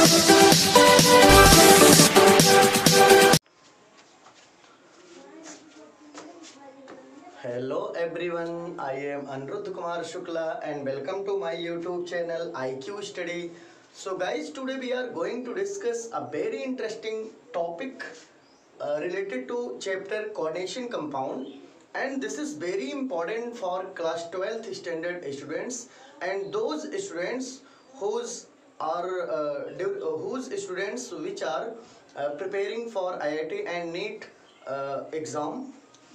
Hello everyone, I am Aniruddha Kumar Shukla and welcome to my YouTube channel IQ Study. So guys, today we are going to discuss a very interesting topic related to chapter coordination compound, and this is very important for class 12th standard students and those students whose students which are preparing for IIT and NEET exam.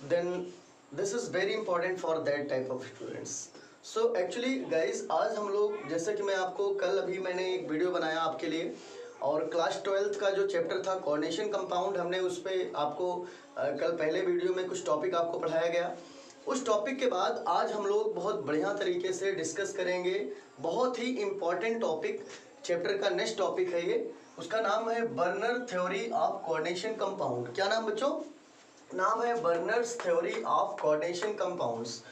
Then this is very important for that type of students. So actually guys आज हम लोग, जैसे कि मैं आपको कल अभी मैंने एक वीडियो बनाया आपके लिए और क्लास 12th का जो चैप्टर था कोऑर्डिनेशन कंपाउंड, हमने उस पर आपको कल पहले वीडियो में कुछ टॉपिक आपको पढ़ाया गया. उस टॉपिक के बाद आज हम लोग बहुत बढ़िया तरीके से डिस्कस करेंगे. बहुत ही इम्पॉर्टेंट टॉपिक चैप्टर का नेक्स्ट टॉपिक है ये. उसका नाम है Werner theory of coordination compound. क्या नाम बच्चों? नाम है Werner's theory of coordination compounds.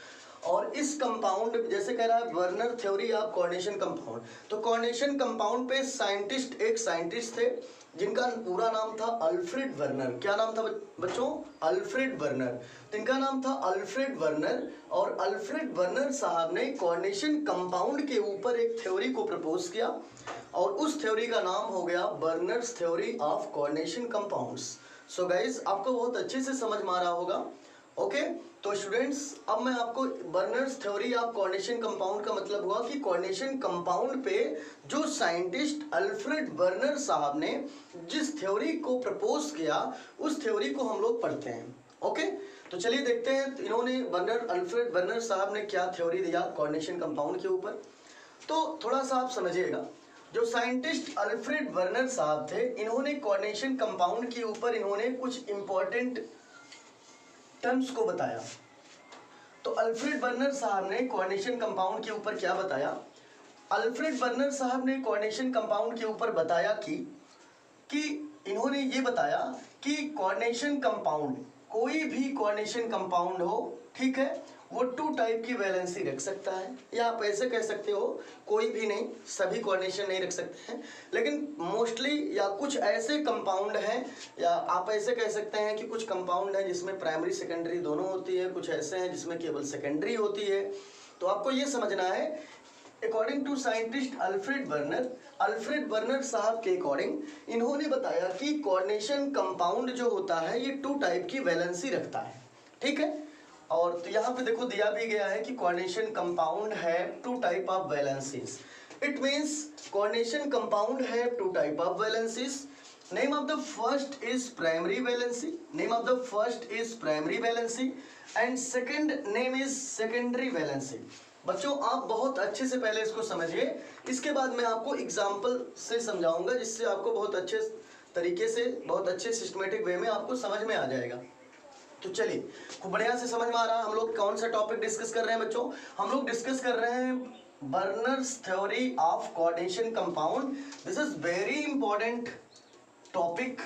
और इस कंपाउंड, जैसे कह रहा है Werner theory of coordination compound, तो कोऑर्डिनेशन कंपाउंड पे एक साइंटिस्ट थे जिनका पूरा नाम था अल्फ्रेड वर्नर. क्या नाम था बच्चों? Alfred Werner. तो इनका नाम था अल्फ्रेड वर्नर और अल्फ्रेड वर्नर साहब ने कोऑर्डिनेशन कंपाउंड के ऊपर एक थ्योरी को प्रपोज किया और उस थ्योरी का नाम हो गया Werner's theory of coordination compounds. So guys आपको बहुत अच्छे से समझ में आ रहा होगा. ओके तो स्टूडेंट्स, अब मैं आपको Werner's theory of coordination compound का मतलब हुआ कि कोऑर्डिनेशन कंपाउंड पे जो साइंटिस्ट अल्फ्रेड वर्नर साहब ने जिस थ्योरी को प्रपोज किया उस थ्योरी को हम लोग पढ़ते हैं. ओके तो चलिए देखते हैं इन्होंने अल्फ्रेड वर्नर साहब ने क्या थ्योरी दिया कोऑर्डिनेशन कंपाउंड के ऊपर. तो थोड़ा सा आप समझिएगा. जो साइंटिस्ट अल्फ्रेड वर्नर साहब थे, इन्होंने कोऑर्डिनेशन कंपाउंड के ऊपर इन्होंने कुछ इंपॉर्टेंट टर्म्स को बताया. तो अल्फ्रेड वर्नर साहब ने कोऑर्डिनेशन कंपाउंड के ऊपर क्या बताया? अल्फ्रेड वर्नर साहब ने कोऑर्डिनेशन कंपाउंड के ऊपर बताया कि इन्होंने ये बताया कि कोऑर्डिनेशन कंपाउंड, कोई भी कोऑर्डिनेशन कंपाउंड हो, ठीक है, वो 2 टाइप की वैलेंसी रख सकता है. या आप ऐसे कह सकते हो कोई भी नहीं, सभी कोऑर्डिनेशन नहीं रख सकते हैं, लेकिन मोस्टली या कुछ ऐसे कंपाउंड हैं, या आप ऐसे कह सकते हैं कि कुछ कंपाउंड हैं जिसमें प्राइमरी सेकेंडरी दोनों होती है, कुछ ऐसे हैं जिसमें केवल सेकेंडरी होती है. तो आपको ये समझना है according to scientist Alfred Werner साहब के अकॉर्डिंग इन्होंने बताया कि कोऑर्डिनेशन कंपाउंड जो होता है ये 2 टाइप की वैलेंसी रखता है. ठीक है, और तो यहाँ पे देखो दिया भी गया है कि कोऑर्डिनेशन कंपाउंड है 2 type of valencies. It means coordination compound है 2 type of valencies. Name of the first is primary valency and second name is secondary valency. बच्चों आप बहुत अच्छे से पहले इसको समझिए, इसके बाद मैं आपको एग्जाम्पल से समझाऊंगा जिससे आपको बहुत अच्छे तरीके से, बहुत अच्छे सिस्टमेटिक वे में आपको समझ में आ जाएगा. तो चलिए, खूब बढ़िया से समझ में आ रहा है. हम लोग कौन सा टॉपिक डिस्कस कर रहे हैं बच्चों? हम लोग डिस्कस कर रहे हैं Werner's theory of coordination compound. This is very important topic.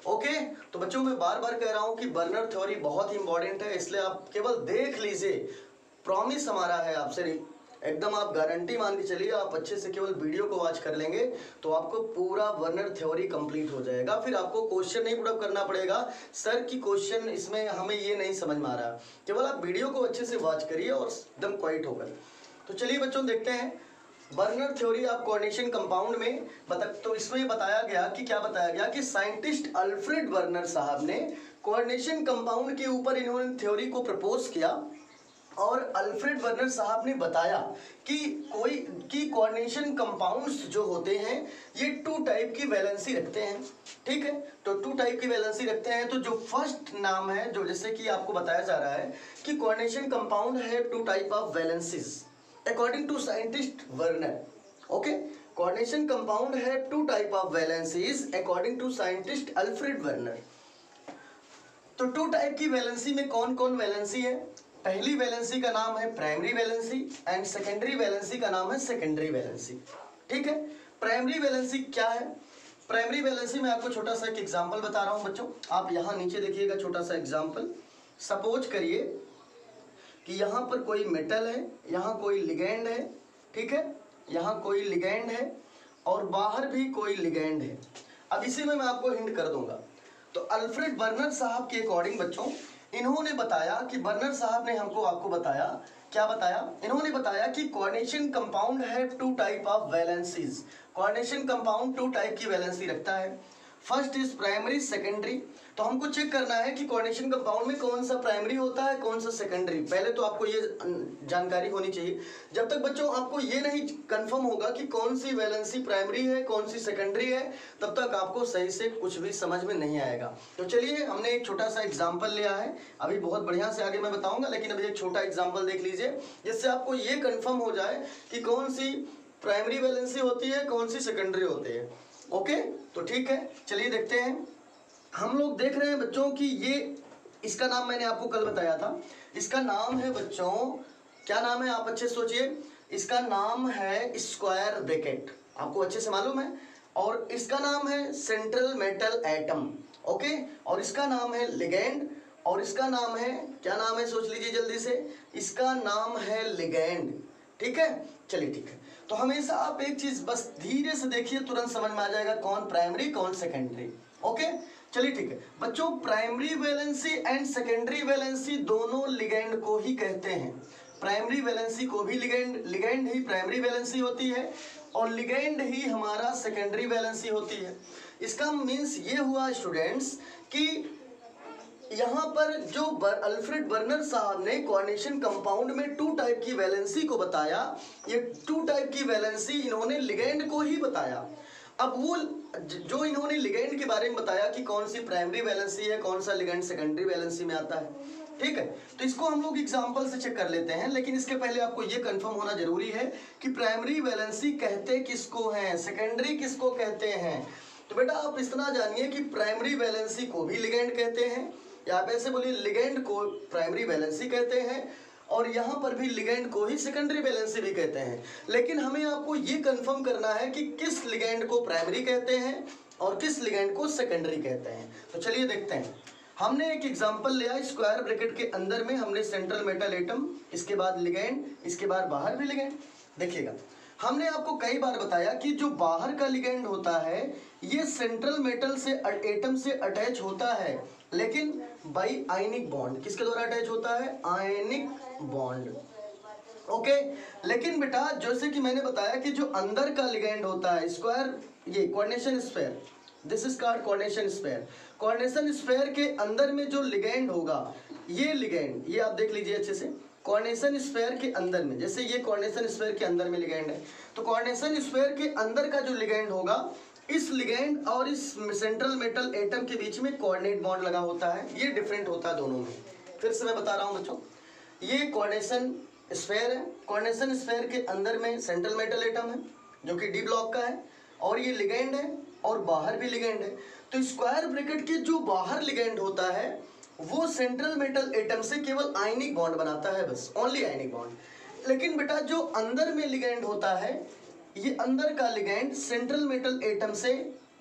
Okay तो बच्चों मैं बार बार कह रहा हूं कि बर्नर थ्योरी बहुत ही इंपॉर्टेंट है, इसलिए आप केवल देख लीजिए. प्रॉमिस हमारा है आपसे, एकदम आप गारंटी मान के चलिए, आप अच्छे से केवल वीडियो को वॉच कर लेंगे तो आपको पूरा बर्नर थ्योरी कंप्लीट हो जाएगा. फिर आपको क्वेश्चन नहीं पुटअप करना पड़ेगा सर की क्वेश्चन इसमें हमें ये नहीं समझ में आ रहा. केवल आप वीडियो को अच्छे से वॉच करिए और एकदम क्वाइट होकर. तो चलिए बच्चों देखते हैं burner theory of coordination compound में तो इसमें बताया गया कि क्या बताया गया कि साइंटिस्ट अल्फ्रेड वर्नर साहब ने कोऑर्डिनेशन कंपाउंड के ऊपर इन्होंने थ्योरी को प्रपोज किया और अल्फ्रेड वर्नर साहब ने बताया कि कोऑर्डिनेशन कंपाउंड्स जो होते हैं ये 2 टाइप की वैलेंसी रखते हैं. ठीक है, तो 2 टाइप की वैलेंसी रखते हैं. तो जो फर्स्ट नाम है, जो जैसे कि आपको बताया जा रहा है कि कोऑर्डिनेशन कंपाउंड है 2 type of valencies according to scientist Werner. Okay, coordination compound है 2 type of valencies according to scientist Alfred Werner. तो 2 टाइप की वैलेंसी में कौन कौन वैलेंसी है? पहली वैलेंसी का नाम है primary valency and secondary valency का नाम है सेकेंडरी वैलेंसी. ठीक है, प्राइमरी वैलेंसी क्या है? प्राइमरी वैलेंसी में आपको छोटा सा एक एग्जांपल बता रहा हूं बच्चों. आप यहाँ नीचे देखिएगा छोटा सा एग्जांपल. सपोज करिए कि यहाँ पर कोई मेटल है, यहाँ कोई लिगेंड है, ठीक है, यहाँ कोई लिगैंड है और बाहर भी कोई लिगैंड है। अब इसी में मैं आपको हिंट कर दूंगा। तो अल्फ्रेड बर्नर साहब के अकॉर्डिंग बच्चों, इन्होंने बताया कि बर्नर साहब ने हमको आपको बताया, क्या बताया, इन्होंने बताया कि कोऑर्डिनेशन कंपाउंड है two type of valencies. Coordination compound two type की वैलेंसी रखता है। First is primary, secondary. तो हमको चेक करना है कि कोऑर्डिनेशन कंपाउंड में कौन सा प्राइमरी होता है, कौन सा सेकेंडरी। पहले तो आपको ये जानकारी होनी चाहिए। जब तक बच्चों आपको ये नहीं कंफर्म होगा कि कौन सी वैलेंसी प्राइमरी है, कौन सी सेकेंडरी है, तब तक आपको सही से कुछ भी समझ में नहीं आएगा। तो चलिए, हमने एक छोटा सा एग्जाम्पल लिया है, अभी बहुत बढ़िया से आगे मैं बताऊंगा, लेकिन अभी एक छोटा एग्जाम्पल देख लीजिए, जिससे आपको ये कंफर्म हो जाए कि कौन सी प्राइमरी वैलेंसी होती है, कौन सी सेकेंडरी होती है। ओके, तो ठीक है, चलिए देखते हैं। हम लोग देख रहे हैं बच्चों कि ये, इसका नाम मैंने आपको कल बताया था, इसका नाम है बच्चों, क्या नाम है आप अच्छे सोचिए, इसका नाम है स्क्वायर ब्रैकेट, आपको अच्छे से मालूम है। और इसका नाम है सेंट्रल मेटल एटम। ओके, और इसका नाम है लिगैंड, और इसका नाम है, क्या नाम है सोच लीजिए जल्दी से, इसका नाम है लिगैंड। ठीक है, चलिए ठीक है। तो हमेशा आप एक चीज बस धीरे से देखिए, तुरंत समझ में आ जाएगा कौन प्राइमरी कौन सेकेंडरी। ओके, चलिए ठीक है बच्चों, primary valency and secondary valency दोनों लिगैंड को ही कहते हैं। प्राइमरी वैलेंसी को भी लिगैंड ही प्राइमरी वैलेंसी होती है, और लिगैंड ही हमारा सेकेंडरी वैलेंसी होती है। इसका मीन्स ये हुआ स्टूडेंट्स कि यहाँ पर जो अल्फ्रेड बर्नर साहब ने कोऑर्डिनेशन कंपाउंड में टू टाइप की वैलेंसी को बताया, ये टू टाइप की वैलेंसी इन्होंने लिगैंड को ही बताया। अब वो जो इन्होंने लिगैंड के बारे में बताया कि कौन सी प्राइमरी वैलेंसी है, कौन सा लिगैंड सेकेंडरी वैलेंसी में आता है, ठीक है, तो इसको हम लोग एग्जांपल से चेक कर लेते हैं। लेकिन इसके पहले आपको ये कंफर्म होना जरूरी है कि प्राइमरी वैलेंसी कहते किसको हैं, सेकेंडरी किसको कहते हैं। तो बेटा आप इतना जानिए कि प्राइमरी वैलेंसी को भी लिगैंड कहते हैं, या आप ऐसे बोलिए लिगैंड को प्राइमरी वैलेंसी कहते हैं, और यहाँ पर भी लिगैंड को ही सेकेंडरी वैलेंसी भी कहते हैं। लेकिन हमें आपको ये कंफर्म करना है कि किस लिगैंड को प्राइमरी कहते हैं और किस लिगैंड को सेकेंडरी कहते हैं। तो चलिए देखते हैं। हमने एक एग्जांपल लिया, स्क्वायर ब्रैकेट के अंदर में हमने सेंट्रल मेटल एटम, इसके बाद लिगैंड, इसके बाद बाहर भी लिगैंड। देखिएगा, हमने आपको कई बार बताया कि जो बाहर का लिगैंड होता है ये सेंट्रल मेटल से एटम से अटैच होता है, लेकिन बाई आयनिक बॉन्ड। किसके द्वारा अटैच होता है, आयनिक बॉन्ड। ओके, लेकिन बेटा जैसे कि मैंने बताया कि जो अंदर का लिगैंड होता है स्क्वायर, ये coordination sphere, this is called coordination sphere. Coordination sphere के अंदर में जो लिगैंड होगा, ये लिगैंड, ये आप देख लीजिए अच्छे से, कोऑर्डिनेशन स्फीयर के अंदर में, जैसे ये कोऑर्डिनेशन स्फीयर के अंदर में लिगैंड है, तो कोऑर्डिनेशन स्फीयर के अंदर का जो लिगैंड होगा, इस लिगैंड और इस सेंट्रल मेटल एटम के बीच में कोऑर्डिनेट बॉन्ड लगा होता है। ये डिफरेंट होता है दोनों में। फिर से मैं बता रहा हूँ बच्चों, ये कोऑर्डिनेशन स्फीयर है, कोऑर्डिनेशन स्फीयर के अंदर में सेंट्रल मेटल एटम है जो कि डी ब्लॉक का है, और ये लिगैंड है और बाहर भी लिगैंड है। तो स्क्वायर ब्रैकेट के जो बाहर लिगैंड होता है वो सेंट्रल मेटल एटम से केवल आयनिक बॉन्ड बनाता है, बस ओनली आयनिक बॉन्ड। लेकिन बेटा जो अंदर में लिगैंड होता है, ये अंदर का लिगैंड सेंट्रल मेटल एटम से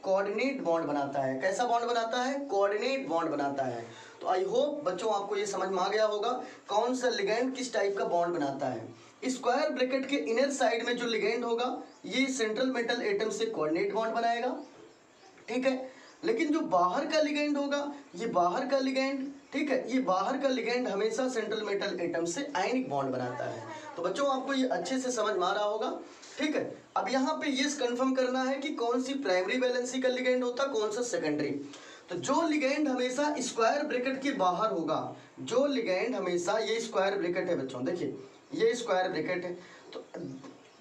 कोऑर्डिनेट बॉन्ड बनाता है। कैसा बॉन्ड बनाता है, कोऑर्डिनेट बॉन्ड बनाता है। तो आई होप बच्चों आपको ये समझ में आ गया होगा कौन सा लिगैंड किस टाइप का बॉन्ड बनाता है। स्क्वायर ब्रैकेट के इनर साइड में जो लिगैंड होगा ये सेंट्रल मेटल एटम से कोऑर्डिनेट बॉन्ड बनाएगा, ठीक है। लेकिन जो बाहर का लिगैंड होगा, ये बाहर का लिगैंड, ठीक है, ये बाहर का लिगैंड हमेशा सेंट्रल मेटल एटम से आयनिक बॉन्ड बनाता है। तो बच्चों आपको ये अच्छे से समझ में आ रहा होगा, ठीक है। अब यहाँ पे ये कंफर्म करना है कि कौन सी प्राइमरी वैलेंसी का लिगैंड होता, कौन सा सेकेंडरी। तो जो लिगैंड हमेशा स्क्वायर ब्रैकेट के बाहर होगा, जो लिगैंड हमेशा, ये स्क्वायर ब्रैकेट है बच्चों, देखिए ये स्क्वायर ब्रैकेट है,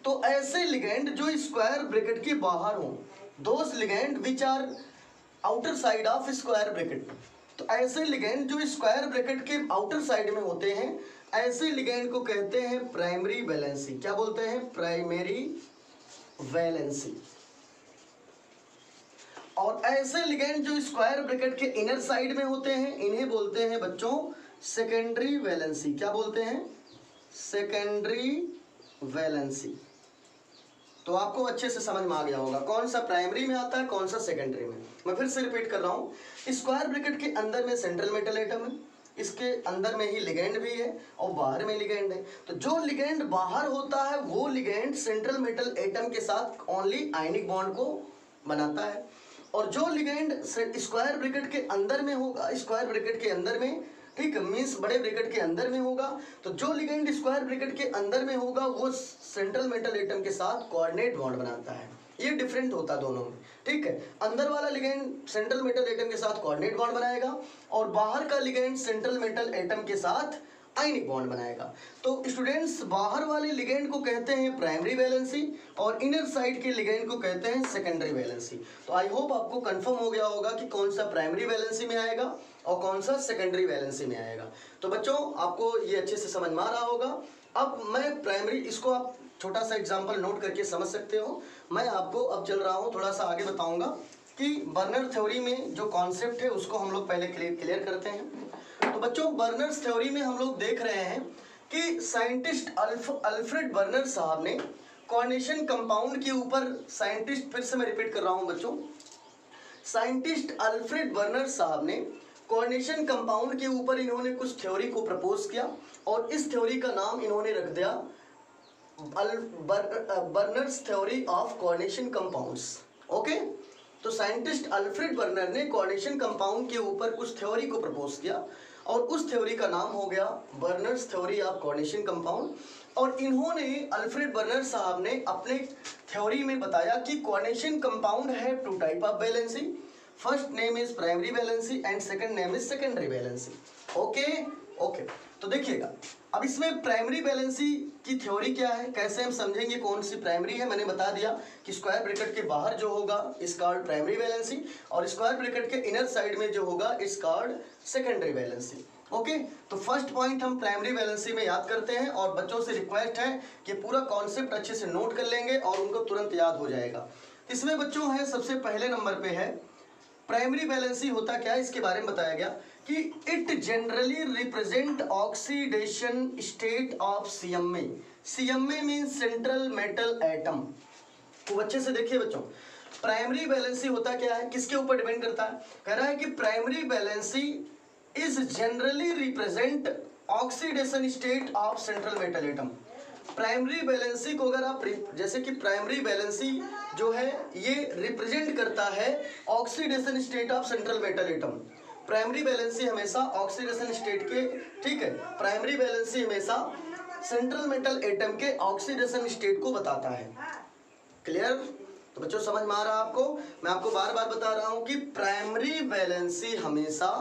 तो ऐसे लिगैंड जो स्क्वायर ब्रैकेट के बाहर हो, those ligand which are outer side of square bracket, तो ऐसे लिगैंड जो स्क्वायर ब्रैकेट के आउटर साइड में होते हैं, ऐसे लिगैंड को कहते हैं प्राइमरी वैलेंसी। क्या बोलते हैं, प्राइमरी वैलेंसी। और ऐसे लिगैंड जो स्क्वायर ब्रैकेट के इनर साइड में होते हैं, इन्हें बोलते हैं बच्चों सेकेंडरी वैलेंसी। क्या बोलते हैं, सेकेंडरी वैलेंसी। तो आपको अच्छे से समझ में आ गया होगा कौन सा प्राइमरी में आता है, कौन सा सेकेंडरी में। मैं फिर से रिपीट कर रहा हूँ, स्क्वायर ब्रैकेट के अंदर में सेंट्रल मेटल एटम है, इसके अंदर में ही लिगेंड भी है और बाहर में लिगेंड है। तो जो लिगेंड बाहर होता है वो लिगेंड सेंट्रल मेटल एटम के साथ ओनली आयनिक बॉन्ड को बनाता है, और जो लिगेंड स्क्वायर ब्रैकेट के अंदर में होगा, स्क्वायर ब्रैकेट के अंदर में, ठीक है, मीन्स बड़े ब्रैकेट के अंदर में होगा, तो जो लिगेंड स्क्वायर ब्रैकेट के अंदर में होगा वो सेंट्रल मेटल एटम के साथ कोऑर्डिनेट बॉन्ड बनाता है। ये डिफरेंट होता है दोनों में, ठीक है। अंदर वाला लिगेंड सेंट्रल मेटल एटम के साथ कोऑर्डिनेट बॉन्ड बनाएगा और बाहर का लिगेंड सेंट्रल मेटल एटम के साथ आयनिक बॉन्ड बनाएगा। तो स्टूडेंट्स, बाहर वाले लिगेंड को कहते हैं प्राइमरी वैलेंसी और इनर साइड के लिगेंड को कहते हैं सेकेंडरी वैलेंसी। तो आई होप आपको कंफर्म हो गया होगा कि कौन सा प्राइमरी वैलेंसी में आएगा और कौन सा सेकेंडरी वैलेंसी में आएगा। तो बच्चों, आपको ये अच्छे से समझ में आ रहा होगा। अब मैं प्राइमरी, इसको आप छोटा सा एग्जाम्पल नोट करके समझ सकते हो। मैं आपको अब चल रहा हूँ, थोड़ा सा आगे बताऊंगा कि बर्नर थ्योरी में जो कॉन्सेप्ट है उसको हम लोग पहले क्लियर करते हैं। तो बच्चों, बर्नर्स थ्योरी में हम लोग देख रहे हैं कि साइंटिस्ट अल्फ्रेड बर्नर साहब ने कोऑर्डिनेशन कंपाउंड के ऊपर, साइंटिस्ट, फिर से मैं रिपीट कर रहा हूं बच्चों, साइंटिस्ट अल्फ्रेड बर्नर साहब ने कोऑर्डिनेशन कंपाउंड के ऊपर इन्होंने कुछ थ्योरी को प्रपोज किया और इस थ्योरी का नाम इन्होंने रख दिया Werner's theory of coordination compounds. Okay, तो साइंटिस्ट अल्फ्रेड बर्नर ने कोऑर्डिनेशन कंपाउंड के ऊपर कुछ थ्योरी को प्रपोज किया और उस थ्योरी का नाम हो गया Werner's theory of coordination compound. और इन्होंने, अल्फ्रेड बर्नर साहब ने अपने थ्योरी में बताया कि कोऑर्डिनेशन कंपाउंड है two type of valency. First name is primary valency and second name is secondary valency. Okay, तो देखिएगा, अब इसमें प्राइमरी वैलेंसी की थ्योरी क्या है, कैसे हम समझेंगे कौन सी प्राइमरी है। मैंने बता दिया कि स्क्वायर ब्रैकेट के बाहर जो होगा इस कॉल्ड प्राइमरी वैलेंसी और स्क्वायर ब्रैकेट के इनर साइड में जो होगा इस कॉल्ड सेकेंडरी वैलेंसी। ओके, तो फर्स्ट पॉइंट हम प्राइमरी वैलेंसी में याद करते हैं और बच्चों से रिक्वेस्ट है कि पूरा कॉन्सेप्ट अच्छे से नोट कर लेंगे और उनको तुरंत याद हो जाएगा। इसमें बच्चों है, सबसे पहले नंबर पे है प्राइमरी वैलेंसी होता क्या है, इसके बारे में बताया गया कि it generally represent oxidation state of CMA. CMA means central metal atom. तो अच्छे से देखिए बच्चों, प्राइमरी वैलेंसी होता क्या है, किसके ऊपर डिपेंड करता है। कह रहा है कि primary valency is generally represent oxidation state of central metal atom. Primary valency को अगर आप, जैसे कि प्राइमरी वैलेंसी जो है ये रिप्रेजेंट करता है oxidation state of central metal atom. Primary valency हमेशा ऑक्सीडेशन स्टेट के, ठीक है, प्राइमरी वैलेंसी हमेशा सेंट्रल मेटल एटम के ऑक्सीडेशन स्टेट को बताता है। क्लियर? तो बच्चों समझ में आ रहा है आपको? मैं आपको बार बार बता रहा हूं कि प्राइमरी वैलेंसी हमेशा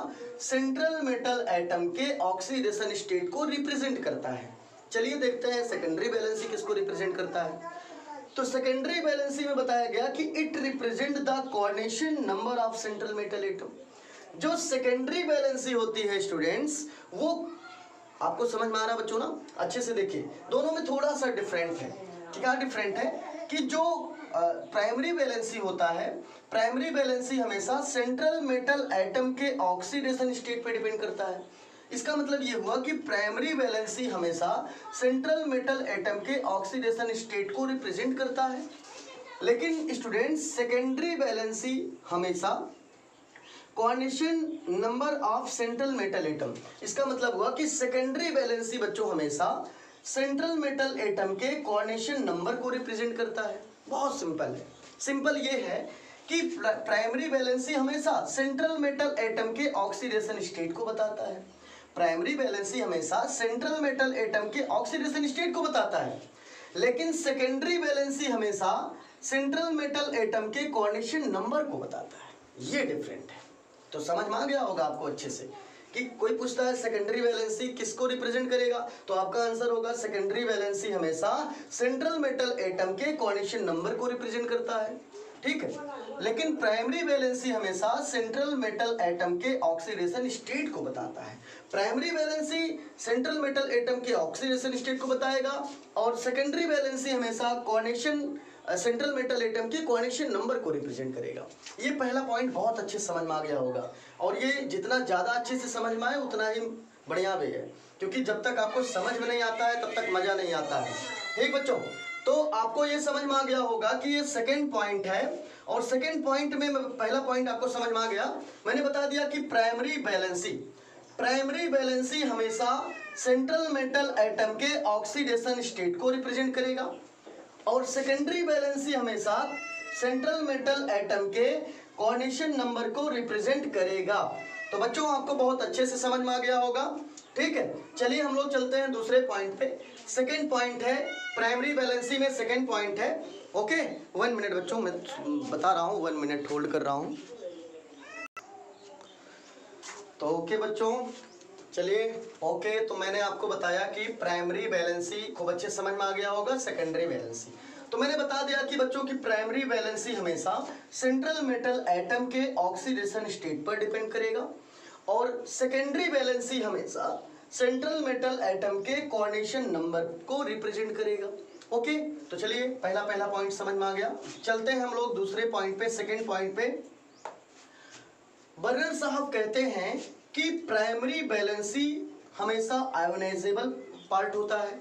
सेंट्रल मेटल एटम के ऑक्सीडेशन स्टेट को रिप्रेजेंट करता है। चलिए देखते हैं सेकेंडरी वैलेंसी किसको रिप्रेजेंट करता है। तो सेकेंडरी वैलेंसी में बताया गया कि it represent the coordination number of central metal atom. जो सेकेंडरी वैलेंसी होती है स्टूडेंट्स, वो आपको समझ में आ रहा है बच्चों ना? अच्छे से देखिए, दोनों में थोड़ा सा डिफरेंट है। क्या डिफरेंट है कि जो प्राइमरी वैलेंसी होता है, प्राइमरी वैलेंसी हमेशा सेंट्रल मेटल एटम के ऑक्सीडेशन स्टेट पे डिपेंड करता है। इसका मतलब ये हुआ कि प्राइमरी वैलेंसी हमेशा सेंट्रल मेटल एटम के ऑक्सीडेशन स्टेट को रिप्रेजेंट करता है, लेकिन स्टूडेंट्स सेकेंडरी वैलेंसी हमेशा coordination number of central metal atom. इसका मतलब हुआ कि सेकेंडरी वैलेंसी बच्चों हमेशा सेंट्रल मेटल एटम के कोऑर्डिनेशन नंबर को रिप्रेजेंट करता है। बहुत सिंपल है। सिंपल ये है कि प्राइमरी वैलेंसी हमेशा सेंट्रल मेटल एटम के ऑक्सीडेशन स्टेट को बताता है। प्राइमरी वैलेंसी हमेशा सेंट्रल मेटल एटम के ऑक्सीडेशन स्टेट को बताता है, लेकिन सेकेंडरी वैलेंसी हमेशा सेंट्रल मेटल एटम के कोऑर्डिनेशन नंबर को बताता है। ये डिफरेंट है। तो समझ में आ गया होगा आपको अच्छे से कि कोई पूछता है सेकेंडरी वैलेंसी किसको रिप्रेजेंट करेगा, तो आपका आंसर होगा सेकेंडरी वैलेंसी हमेशा सेंट्रल मेटल एटम के कोऑर्डिनेशन नंबर को रिप्रेजेंट करता है, ठीक है। लेकिन प्राइमरी वैलेंसी हमेशा सेंट्रल मेटल एटम के ऑक्सीडेशन स्टेट को बताता है। Primary valency central metal atom के ऑक्सीडेशन स्टेट को बताएगा और सेकेंडरी वैलेंसी हमेशा कोऑर्डिनेशन सेंट्रल मेटल एटम के कोऑर्डिनेशन नंबर को रिप्रेजेंट करेगा। ये पहला पॉइंट बहुत अच्छे से समझ में आ गया होगा, और ये जितना ज़्यादा अच्छे से समझ में आए उतना ही बढ़िया भी है, क्योंकि जब तक आपको समझ में नहीं आता है तब तक मज़ा नहीं आता है। ठीक बच्चों, तो आपको ये समझ में आ गया होगा कि ये सेकेंड पॉइंट है, और सेकेंड पॉइंट में पहला पॉइंट आपको समझ में आ गया। मैंने बता दिया कि प्राइमरी वैलेंसी प्राइमरी वैलेंसी हमेशा सेंट्रल मेटल एटम के ऑक्सीडेशन स्टेट को रिप्रेजेंट करेगा और सेकेंडरी वैलेंसी हमेशा सेंट्रल मेटल एटम के कोऑर्डिनेशन नंबर को रिप्रेजेंट करेगा। तो बच्चों आपको बहुत अच्छे से समझ में आ गया होगा, ठीक है। चलिए हम लोग चलते हैं दूसरे पॉइंट पे। सेकेंड पॉइंट है प्राइमरी वैलेंसी में सेकेंड पॉइंट है, ओके 1 मिनट बच्चों मैं बता रहा हूँ, 1 मिनट होल्ड कर रहा हूँ। तो ओके बच्चों चलिए ओके, तो मैंने आपको बताया कि प्राइमरी वैलेंसी खूब अच्छे समझ में आ गया होगा। सेकेंडरी वैलेंसी तो मैंने बता दिया कि बच्चों की प्राइमरी वैलेंसी हमेशा सेंट्रल मेटल एटम के ऑक्सीडेशन स्टेट पर डिपेंड करेगा और सेकेंडरी वैलेंसी हमेशा सेंट्रल मेटल एटम के कोऑर्डिनेशन नंबर को रिप्रेजेंट करेगा। ओके तो चलिए पहला पॉइंट समझ में आ गया। चलते हैं हम लोग दूसरे पॉइंट पे, सेकेंड पॉइंट पे। बर्नर साहब कहते हैं कि प्राइमरी वैलेंसी हमेशा आयोनाइजेबल पार्ट होता है।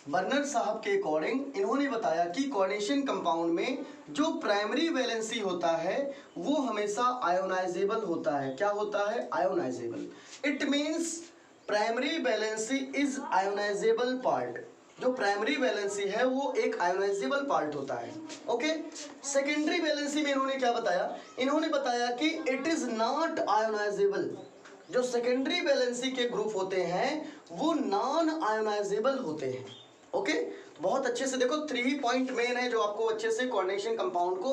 बर्नर साहब के अकॉर्डिंग इन्होंने बताया कि कोऑर्डिनेशन कंपाउंड में जो प्राइमरी वैलेंसी होता है वो हमेशा आयोनाइजेबल होता है। क्या होता है? Ionisable. It means primary valency is ionisable part. जो प्राइमरी वैलेंसी है वो एक आयोनाइजेबल पार्ट होता है। ओके सेकेंडरी वैलेंसी में इन्होंने क्या बताया? इन्होंने बताया कि इट इज नॉट आयोनाइजेबल। जो सेकेंडरी वैलेंसी के ग्रुप होते हैं वो नॉन आयोनाइजेबल होते हैं। ओके बहुत अच्छे से देखो, 3 पॉइंट मेन है जो आपको अच्छे से कोऑर्डिनेशन कंपाउंड को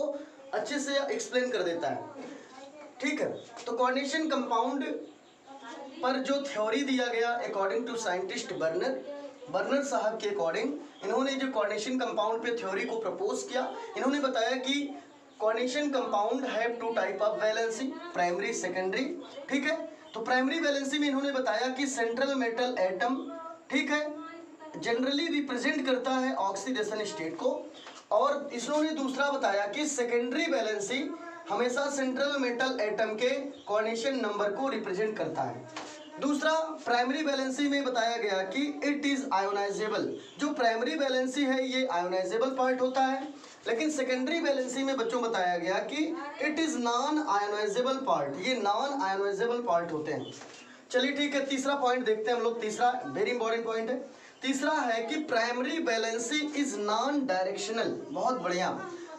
अच्छे से एक्सप्लेन कर देता है, ठीक है। तो कोऑर्डिनेशन कंपाउंड पर जो थ्योरी दिया गया अकॉर्डिंग टू साइंटिस्ट बर्नर साहब के अकॉर्डिंग, इन्होंने जो कोऑर्डिनेशन कंपाउंड पे थ्योरी को प्रपोज किया, इन्होंने बताया कि coordination compound have 2 type of valency, primary secondary, ठीक है। तो प्राइमरी वैलेंसी में इन्होंने बताया कि सेंट्रल मेटल एटम, ठीक है, जनरली रिप्रेजेंट करता है ऑक्सीडेशन स्टेट को, और इन्होंने दूसरा बताया कि सेकेंडरी वैलेंसी हमेशा सेंट्रल मेटल एटम के कोऑर्डिनेशन नंबर को रिप्रेजेंट करता है। दूसरा प्राइमरी वैलेंसी में बताया गया कि इट इज आयोनाइजेबल। जो प्राइमरी वैलेंसी है ये आयोनाइजेबल पार्ट होता है, लेकिन सेकेंडरी वैलेंसी में बच्चों बताया गया कि it is non ionisable part, ये नॉन आयोनाइजेबल पार्ट होते हैं। चलिए ठीक है, तीसरा पॉइंट देखते हैं हम लोग। तीसरा वेरी इंपॉर्टेंट पॉइंट है। तीसरा है कि primary valency is non directional. बहुत बढ़िया,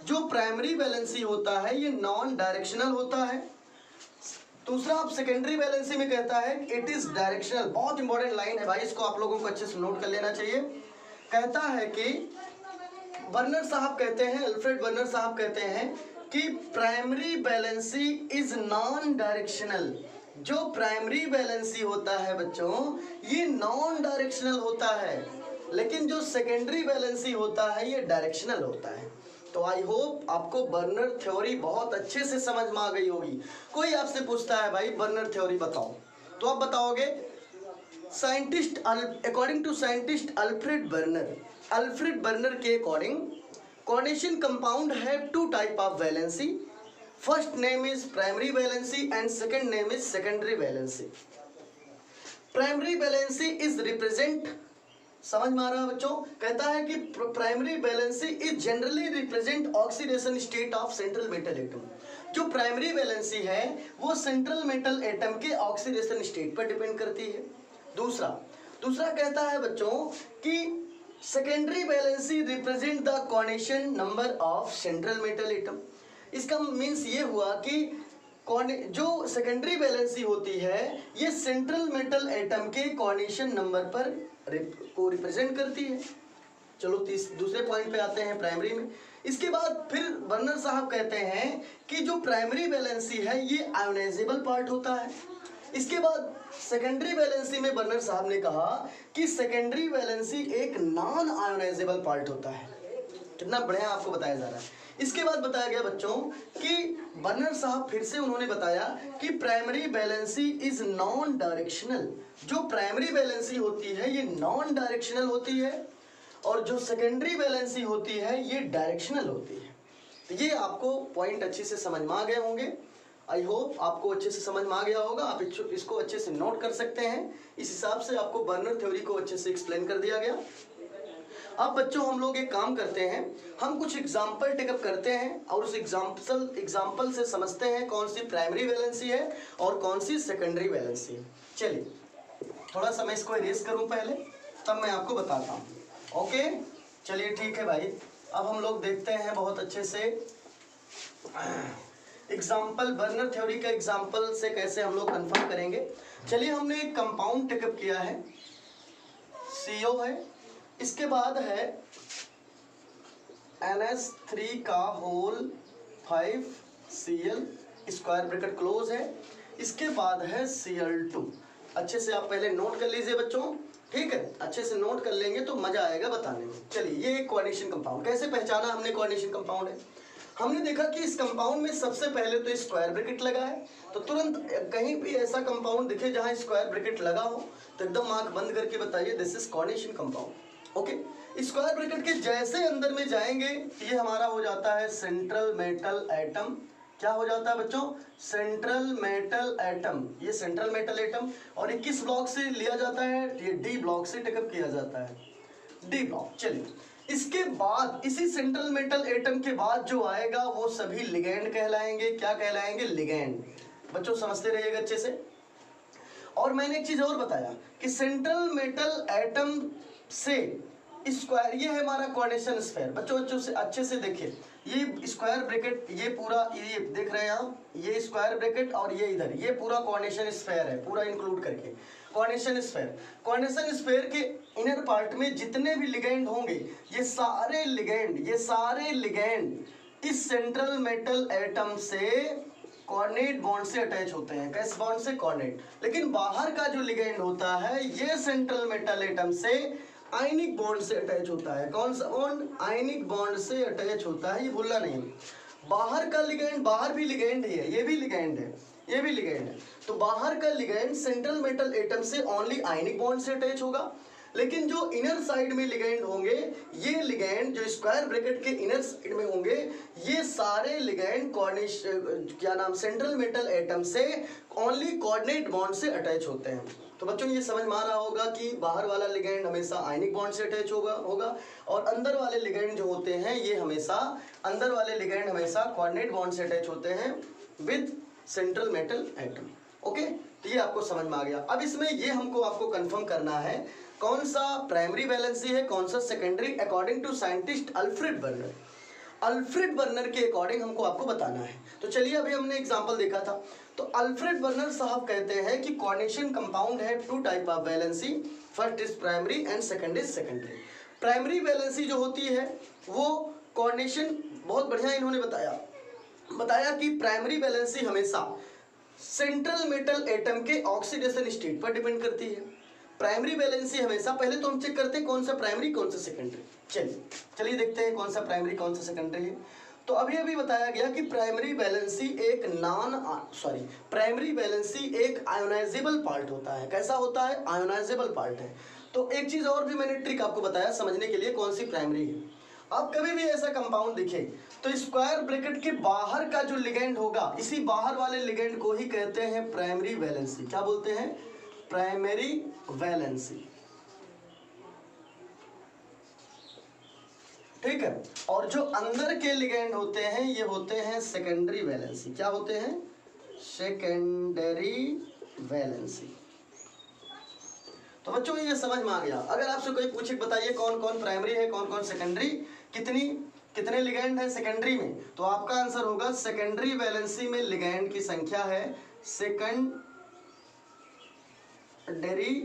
जो प्राइमरी वैलेंसी होता है ये नॉन डायरेक्शनल होता है। दूसरा आप सेकेंडरी वैलेंसी में कहता है इट इज डायरेक्शनल। बहुत इंपॉर्टेंट लाइन है भाई, इसको आप लोगों को अच्छे से नोट कर लेना चाहिए। कहता है कि बर्नर साहब कहते हैं, अल्फ्रेड बर्नर साहब कहते हैं कि primary valency is non directional. जो प्राइमरी वैलेंसी होता है बच्चों ये नॉन डायरेक्शनल होता है, लेकिन जो सेकेंडरी वैलेंसी होता है ये डायरेक्शनल होता है। तो आई होप आपको बर्नर थ्योरी बहुत अच्छे से समझ में आ गई होगी। कोई आपसे पूछता है भाई बर्नर थ्योरी बताओ, तो आप बताओगे scientist according to scientist Alfred Werner के according coordination compound have 2 type of valency. First name is primary valency and second name is secondary valency. Primary valency is represent, समझ में आ रहा है बच्चों? कहता है कि primary valency is generally represent oxidation state of central metal atom. जो प्राइमरी वैलेंसी है वो सेंट्रल मेटल एटम के ऑक्सीडेशन स्टेट पर डिपेंड करती है। दूसरा कहता है बच्चों कि secondary valency represent the coordination number of central metal atom. इसका मीन्स ये हुआ कि जो सेकेंडरी वैलेंसी होती है ये सेंट्रल मेटल एटम के कोऑर्डिनेशन नंबर पर को रिप्रेजेंट करती है। चलो दूसरे पॉइंट पे आते हैं प्राइमरी में। इसके बाद फिर बर्नर साहब कहते हैं कि जो प्राइमरी वैलेंसी है ये आयोनाइजेबल पार्ट होता है। इसके बाद सेकेंडरी वैलेंसी में बर्नर साहब ने कहा कि सेकेंडरी वैलेंसी एक नॉन आयोनाइजेबल पार्ट होता है। कितना बढ़िया आपको बताया जा रहा है। इसके बाद बताया गया बच्चों कि बर्नर साहब फिर से उन्होंने बताया कि primary valency is non directional. जो प्राइमरी वैलेंसी होती है ये नॉन डायरेक्शनल होती है और जो सेकेंडरी वैलेंसी होती है ये डायरेक्शनल होती है। तो ये आपको पॉइंट अच्छे से समझ में आ गए होंगे। आई होप आपको अच्छे से समझ में आ गया होगा। आप इसको अच्छे से नोट कर सकते हैं। इस हिसाब से आपको बर्नर थ्योरी को अच्छे से एक्सप्लेन कर दिया गया। अब बच्चों हम लोग एक काम करते हैं, हम कुछ एग्जाम्पल टेकअप करते हैं और उस एग्जाम्पल से समझते हैं कौन सी प्राइमरी वैलेंसी है और कौन सी सेकेंडरी वैलेंसी है। चलिए थोड़ा सा मैं इसको इरेज करूं पहले, तब मैं आपको बताता हूं। ओके चलिए ठीक है भाई। अब हम लोग देखते हैं बहुत अच्छे से एग्जाम्पल, बर्नर थ्योरी का एग्जाम्पल से कैसे हम लोग कंफर्म करेंगे। चलिए हमने एक कंपाउंड टेकअप किया है, CO है, इसके बाद है NH3 का whole 5Cl square bracket close है, इसके बाद है Cl2। अच्छे से आप पहले नोट कर लीजिए बच्चों, ठीक है, अच्छे से नोट कर लेंगे तो मजा आएगा बताने में। चलिए ये एक कोऑर्डिनेशन कंपाउंड, कैसे पहचाना हमने कोऑर्डिनेशन कंपाउंड है। हमने देखा कि इस कंपाउंड में सबसे पहले तो स्क्वायर ब्रैकेट लगा है, तो तुरंत कहीं भी ऐसा कंपाउंड दिखे जहां स्क्वायर ब्रैकेट लगा हो तो एकदम आंख बंद करके बताइए this is coordination compound. Okay, square bracket के जैसे अंदर में जाएंगे ये हमारा हो जाता है सेंट्रल मेटल एटम। क्या हो जाता है बच्चों? Central metal atom. ये सेंट्रल मेटल एटम और 21 ब्लॉक से लिया जाता है, ये डी ब्लॉक से टेकअप किया जाता है, डी ब्लॉक। चलिए इसके बाद इसी सेंट्रल मेटल एटम के बाद जो आएगा वो सभी लिगैंड कहलाएंगे। क्या कहलाएंगे? लिगैंड। बच्चों समझते रहिएगा अच्छे से। और मैंने एक चीज और बताया कि सेंट्रल मेटल एटम से स्क्वायर, ये है हमारा कोऑर्डिनेशन स्फीयर। बच्चों से अच्छे से देखिए, ये स्क्वायर ब्रैकेट, ये पूरा, ये देख रहे हैं आप, ये स्क्वायर ब्रैकेट और ये इधर, ये पूरा कोऑर्डिनेशन स्फीयर है, पूरा इंक्लूड करके कोऑर्डिनेशन स्फीयर। कोऑर्डिनेशन स्फीयर के इनर पार्ट में जितने भी लिगैंड होंगे, ये सारे लिगैंड इस सेंट्रल मेटल एटम से कोऑर्डिनेट बॉन्ड से अटैच होते हैं। किस बॉन्ड से? कोऑर्डिनेट। लेकिन बाहर का जो लिगैंड होता है ये सेंट्रल मेटल एटम से आयनिक बॉन्ड से अटैच होता है। कौन सा बॉन्ड? आयनिक बॉन्ड से अटैच होता है, ये भूलना नहीं। बाहर का लिगैंड, बाहर भी लिगैंड है, ये भी लिगैंड है, ये भी लिगैंड है। तो बाहर का लिगैंड सेंट्रल मेटल एटम से ओनली आयनिक बॉन्ड से अटैच होगा, लेकिन जो इनर साइड में लिगैंड होंगे, ये लिगैंड जो स्क्वायर ब्रैकेट के इनर साइड में होंगे, ये सारे लिगैंड क्या नाम, सेंट्रल मेटल एटम से ओनली कोऑर्डिनेट बॉन्ड से अटैच होते हैं। तो बच्चों ये समझ में आ रहा होगा कि बाहर वाला लिगैंड हमेशा आयनिक बॉन्ड से अटैच होगा और अंदर वाले लिगैंड जो होते हैं ये हमेशा, अंदर वाले लिगैंड हमेशा कोऑर्डिनेट बॉन्ड से अटैच होते हैं with central metal atom. Okay, तो ये आपको समझ में आ गया। अब इसमें ये हमको आपको कंफर्म करना है कौन सा प्राइमरी वैलेंसी है, कौन सा secondary, according to scientist Alfred Werner. Alfred Werner के अकॉर्डिंग हमको आपको बताना है। तो चलिए अभी हमने एग्जांपल देखा था, तो अल्फ्रेड बर्नर साहब कहते हैं कि कोऑर्डिनेशन कंपाउंड है two type of valency, first is primary and second is secondary. Primary valency जो होती है वो कोऑर्डिनेशन, बहुत बढ़िया इन्होंने बताया कि प्राइमरी वैलेंसी हमेशा सेंट्रल मेटल एटम के ऑक्सीडेशन स्टेट पर डिपेंड करती है। प्राइमरी वैलेंसी हमेशा, पहले तो हम चेक करते हैं कौन सा प्राइमरी कौन सा सेकेंडरी। चलिए देखते हैं कौन सा प्राइमरी कौन सा सेकेंडरी है। तो अभी बताया गया कि प्राइमरी वैलेंसी एक आयोनाइजेबल पार्ट होता है। कैसा होता है? आयोनाइजेबल पार्ट है। तो एक चीज और भी मैंने ट्रिक आपको बताया समझने के लिए कौन सी प्राइमरी है। अब कभी भी ऐसा कंपाउंड दिखे तो स्क्वायर ब्रैकेट के बाहर का जो लिगैंड होगा, इसी बाहर वाले लिगैंड को ही कहते हैं प्राइमरी वैलेंसी। क्या बोलते हैं? Primary valency. ठीक है। और जो अंदर के लिगैंड होते हैं ये होते हैं सेकेंडरी वैलेंसी। क्या होते हैं? Secondary valency. तो बच्चों ये समझ में आ गया। अगर आपसे कोई पूछे बताइए कौन कौन प्राइमरी है कौन कौन सेकेंडरी, कितने लिगैंड है सेकेंडरी में, तो आपका आंसर होगा सेकेंडरी वैलेंसी में लिगैंड की संख्या है, सेकेंडरी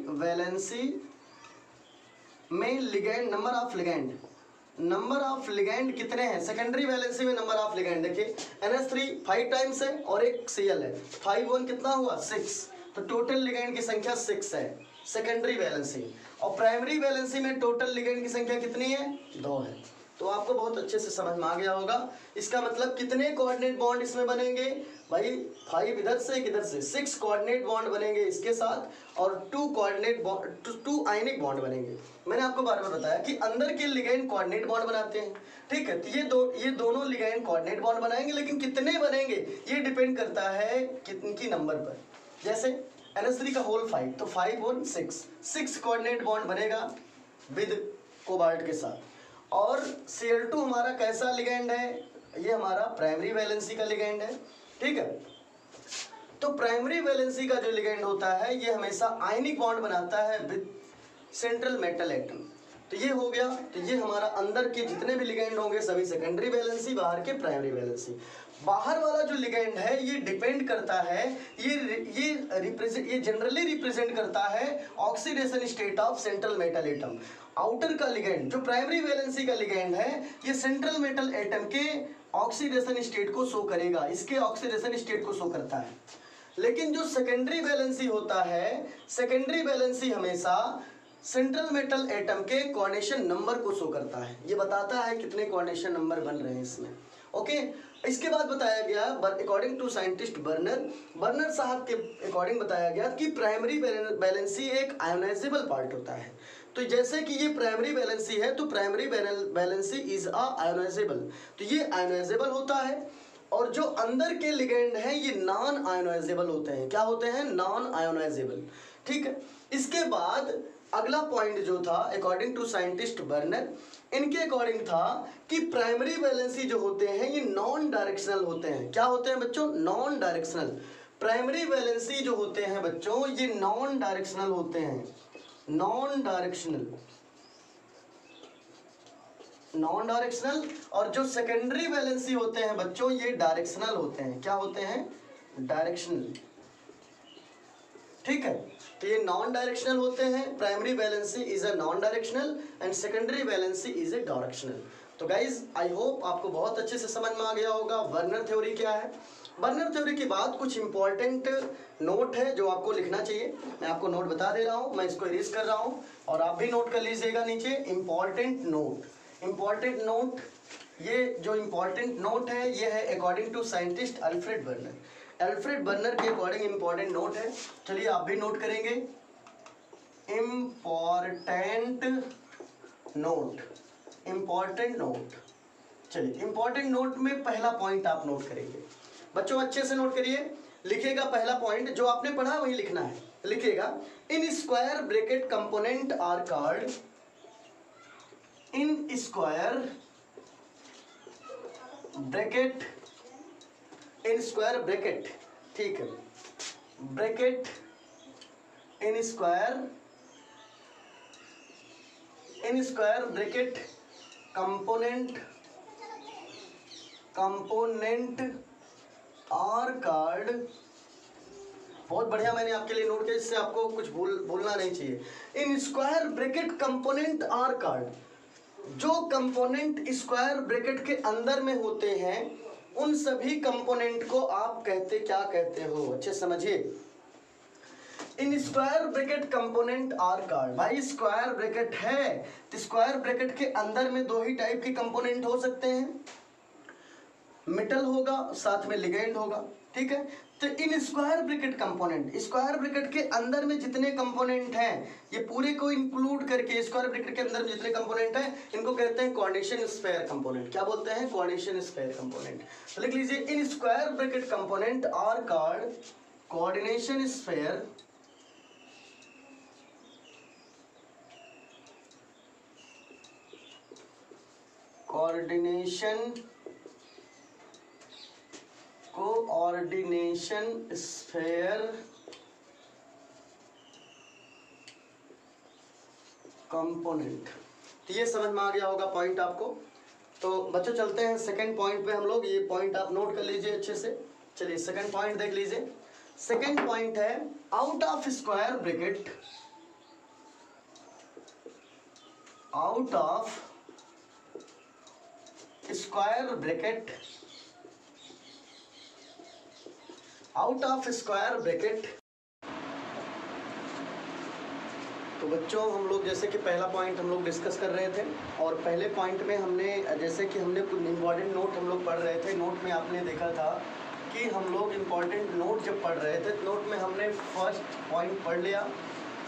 वैलेंसी में लिगैंड, नंबर ऑफ लिगैंड कितने हैं सेकेंडरी वैलेंसी में? नंबर ऑफ लिगैंड देखिए, NH3 5 टाइम्स है और एक Cl है, 5 1 कितना हुआ? 6। तो टोटल लिगैंड की संख्या 6 है सेकेंडरी वैलेंसी। और प्राइमरी वैलेंसी में टोटल लिगैंड की संख्या कितनी है? 2 है। तो आपको बहुत अच्छे से समझ में आ गया होगा। इसका मतलब कितने कोऑर्डिनेट बॉन्ड इसमें बनेंगे भाई? 5 इधर से, एक इधर से, 6 कोऑर्डिनेट बॉन्ड बनेंगे इसके साथ और 2 आयनिक बॉन्ड बनेंगे। मैंने आपको बार बार बताया कि अंदर के लिगैंड कोऑर्डिनेट बॉन्ड बनाते हैं, ठीक है। तो ये दोनों लिगैंड कोऑर्डिनेट बॉन्ड बनाएंगे, लेकिन कितने बनेंगे ये डिपेंड करता है कितनी नंबर पर। जैसे NH3 का होल 5, तो 5 और 6 कोऑर्डिनेट बॉन्ड बनेगा विद कोबाल्ट के साथ। और Cl2 हमारा कैसा लिगैंड है? ये हमारा प्राइमरी वैलेंसी का लिगैंड है, ठीक है। तो प्राइमरी वैलेंसी का जो लिगेंड होता है ये हमेशा आयनिक बॉन्ड बनाता है विद सेंट्रल मेटल एटम। तो ये हो गया, तो ये हमारा अंदर के जितने भी लिगेंड होंगे सभी सेकेंडरी वैलेंसी, बाहर के प्राइमरी वैलेंसी। बाहर वाला जो लिगेंड है ये डिपेंड करता है, ये जनरली रिप्रेजेंट करता है oxidation state of central metal atom. Outer का लिगेंड जो प्राइमरी वैलेंसी का लिगेंड है ये सेंट्रल मेटल एटम के ऑक्सीडेशन स्टेट को शो करेगा, इसके ऑक्सीडेशन स्टेट को शो करता है। लेकिन जो सेकेंडरी वैलेंसी होता है, सेकेंडरी वैलेंसी हमेशा सेंट्रल मेटल एटम के कोऑर्डिनेशन नंबर को शो करता है, ये बताता है कितने कोऑर्डिनेशन नंबर बन रहे हैं इसमें। ओके, इसके बाद बताया गया अकॉर्डिंग टू साइंटिस्ट बर्नर साहब के अकॉर्डिंग बताया गया कि प्राइमरी वैलेंसी एक आयोनाइजेबल पार्ट होता है। तो जैसे कि ये प्राइमरी वैलेंसी है तो प्राइमरी वैलेंसी इज आयोनाइजेबल, तो ये आयोनाइजेबल होता है। और जो अंदर के लिगेंड हैं ये नॉन आयोनाइजेबल होते हैं। क्या होते हैं? Non ionisable. ठीक है, इसके बाद अगला पॉइंट जो था अकॉर्डिंग टू साइंटिस्ट बर्नर, इनके अकॉर्डिंग था कि प्राइमरी वैलेंसी जो होते हैं ये नॉन डायरेक्शनल होते हैं। क्या होते हैं बच्चों? Non directional. प्राइमरी वैलेंसी जो होते हैं बच्चों ये नॉन डायरेक्शनल होते हैं, नॉन डायरेक्शनल, नॉन डायरेक्शनल। और जो सेकेंडरी वैलेंसी होते हैं बच्चों ये डायरेक्शनल होते हैं। क्या होते हैं? डायरेक्शनल। ठीक है, तो ये नॉन डायरेक्शनल होते हैं। Primary valency is a non directional and secondary valency is a directional. तो गाइज आई होप आपको बहुत अच्छे से समझ में आ गया होगा बर्नर थ्योरी क्या है। बर्नर थ्योरी के बाद कुछ इंपॉर्टेंट नोट है जो आपको लिखना चाहिए। मैं आपको नोट बता दे रहा हूँ, मैं इसको इरेज कर रहा हूँ और आप भी नोट कर लीजिएगा नीचे। इंपॉर्टेंट नोट, इंपॉर्टेंट नोट, ये जो इंपॉर्टेंट नोट है ये है according to scientist Alfred Werner. Alfred Werner के अकॉर्डिंग इंपॉर्टेंट नोट है, चलिए आप भी नोट करेंगे। Important note, important note. चलिए इंपॉर्टेंट नोट में पहला पॉइंट आप नोट करेंगे। बच्चों अच्छे से नोट करिए, लिखिएगा पहला पॉइंट जो आपने पढ़ा वही लिखना है। लिखिएगा in square bracket component are called, in square bracket, in square bracket, ठीक है, bracket in square bracket component are called. बहुत बढ़िया, मैंने आपके लिए नोट किया, इससे आपको कुछ भूलना नहीं चाहिए। In square bracket component are called, जो कंपोनेंट स्क्वायर ब्रैकेट के अंदर में होते हैं उन सभी कंपोनेंट को आप क्या कहते हो? अच्छे समझिए। In square bracket component are called, भाई स्क्वायर ब्रैकेट है तो स्क्वायर ब्रैकेट के अंदर में दो ही टाइप के कंपोनेंट हो सकते हैं, मेटल होगा साथ में लिगेंड होगा। ठीक है, तो इन square bracket component, square bracket के अंदर में जितने कंपोनेंट हैं ये पूरे को इंक्लूड करके स्क्वायर ब्रैकेट के अंदर जितने कंपोनेंट हैं इनको कहते हैं कोऑर्डिनेशन स्फीयर कंपोनेंट। क्या बोलते हैं? Coordination sphere component. तो लिख लीजिए in square bracket component are called coordination sphere, coordination sphere component. तो ये समझ में आ गया होगा पॉइंट आपको। तो बच्चों चलते हैं सेकंड पॉइंट पे हम लोग, ये पॉइंट आप नोट कर लीजिए अच्छे से। चलिए सेकंड पॉइंट देख लीजिए। सेकंड पॉइंट है out of square bracket, out of square bracket, out of square bracket. तो बच्चों हम लोग जैसे कि पहला पॉइंट हम लोग डिस्कस कर रहे थे और पहले पॉइंट में हमने जैसे कि हमने कुछ इंपॉर्टेंट नोट हम लोग पढ़ रहे थे। नोट में आपने देखा था कि हम लोग इंपॉर्टेंट नोट जब पढ़ रहे थे नोट में हमने फर्स्ट पॉइंट पढ़ लिया,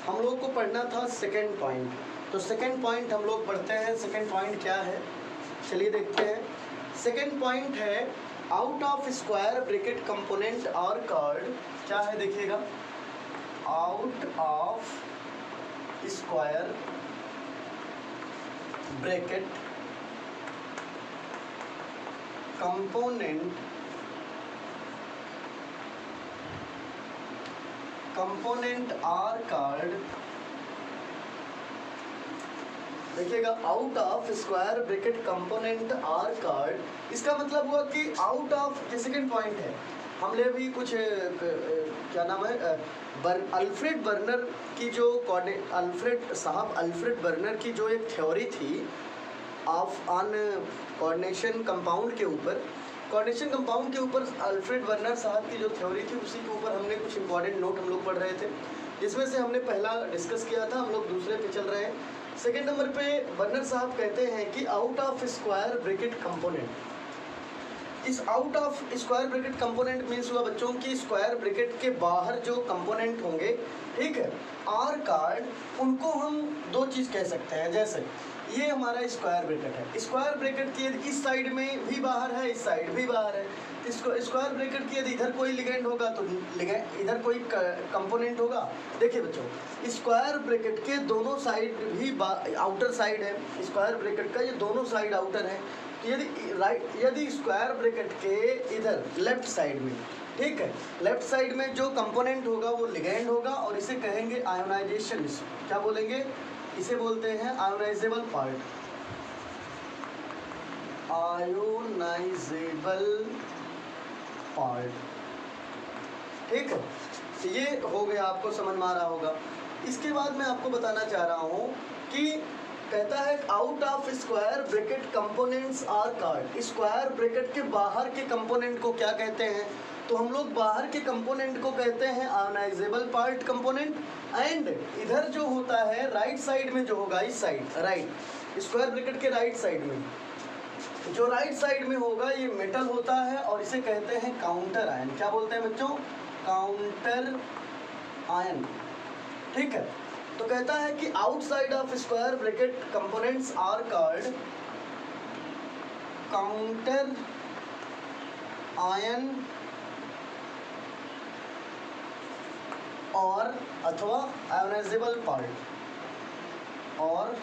हम लोग को पढ़ना था सेकेंड पॉइंट। तो सेकेंड पॉइंट हम लोग पढ़ते हैं। सेकेंड पॉइंट क्या है चलिए देखते हैं। सेकेंड पॉइंट है out of square bracket component are called, क्या है देखिएगा, out of square bracket component component are called, देखिएगा, out of square bracket component are called, इसका मतलब हुआ कि आउट ऑफ, ये सेकेंड पॉइंट है, हमने भी कुछ क्या नाम है, अल्फ्रेड बर्नर की जो अल्फ्रेड बर्नर की जो एक थ्योरी थी ऑफ ऑन कोऑर्डिनेशन कंपाउंड के ऊपर, कोऑर्डिनेशन कंपाउंड के ऊपर अल्फ्रेड बर्नर साहब की जो थ्योरी थी उसी के ऊपर हमने कुछ इंपॉर्टेंट नोट हम लोग पढ़ रहे थे, जिसमें से हमने पहला डिस्कस किया था, हम लोग दूसरे पे चल रहे हैं। सेकेंड नंबर पे बर्नर साहब कहते हैं कि out of square bracket component, इस out of square bracket component means हुआ बच्चों की स्क्वायर ब्रैकेट के बाहर जो कंपोनेंट होंगे, ठीक है, आर कार्ड, उनको हम दो चीज़ कह सकते हैं। जैसे ये हमारा स्क्वायर ब्रैकेट है, स्क्वायर ब्रैकेट की यदि इस साइड में भी बाहर है, इस साइड भी बाहर है, इसको स्क्वायर ब्रैकेट की यदि इधर कोई लिगेंड होगा तो इधर कोई कंपोनेंट होगा। देखिए बच्चों, स्क्वायर ब्रैकेट के दोनों साइड भी आउटर साइड है, स्क्वायर ब्रैकेट का ये दोनों साइड आउटर है। यदि स्क्वायर ब्रैकेट के इधर लेफ्ट साइड में, ठीक है, लेफ्ट साइड में जो कंपोनेंट होगा वो लिगेंड होगा और इसे कहेंगे आयोनाइजेशन, क्या बोलेंगे, इसे बोलते हैं आयोनाइजेबल पार्ट, आयोनाइजेबल पार्ट, ठीक है। तो ये हो गया, आपको समझ में आ रहा होगा। इसके बाद मैं आपको बताना चाह रहा हूँ कि कहता है out of square bracket components are called, square bracket के बाहर के कंपोनेंट को क्या कहते हैं, तो हम लोग बाहर के कंपोनेंट को कहते हैं आयोनाइजेबल पार्ट कंपोनेंट। एंड इधर जो होता है राइट साइड में जो होगा, इस साइड राइट, स्क्वायर ब्रैकेट के राइट साइड में जो राइट साइड में होगा ये मेटल होता है और इसे कहते हैं काउंटर आयन। क्या बोलते हैं बच्चों, काउंटर आयन, ठीक है। तो कहता है कि outside of square bracket components are called counter ion और अथवा आयोनाइजेबल पार्ट और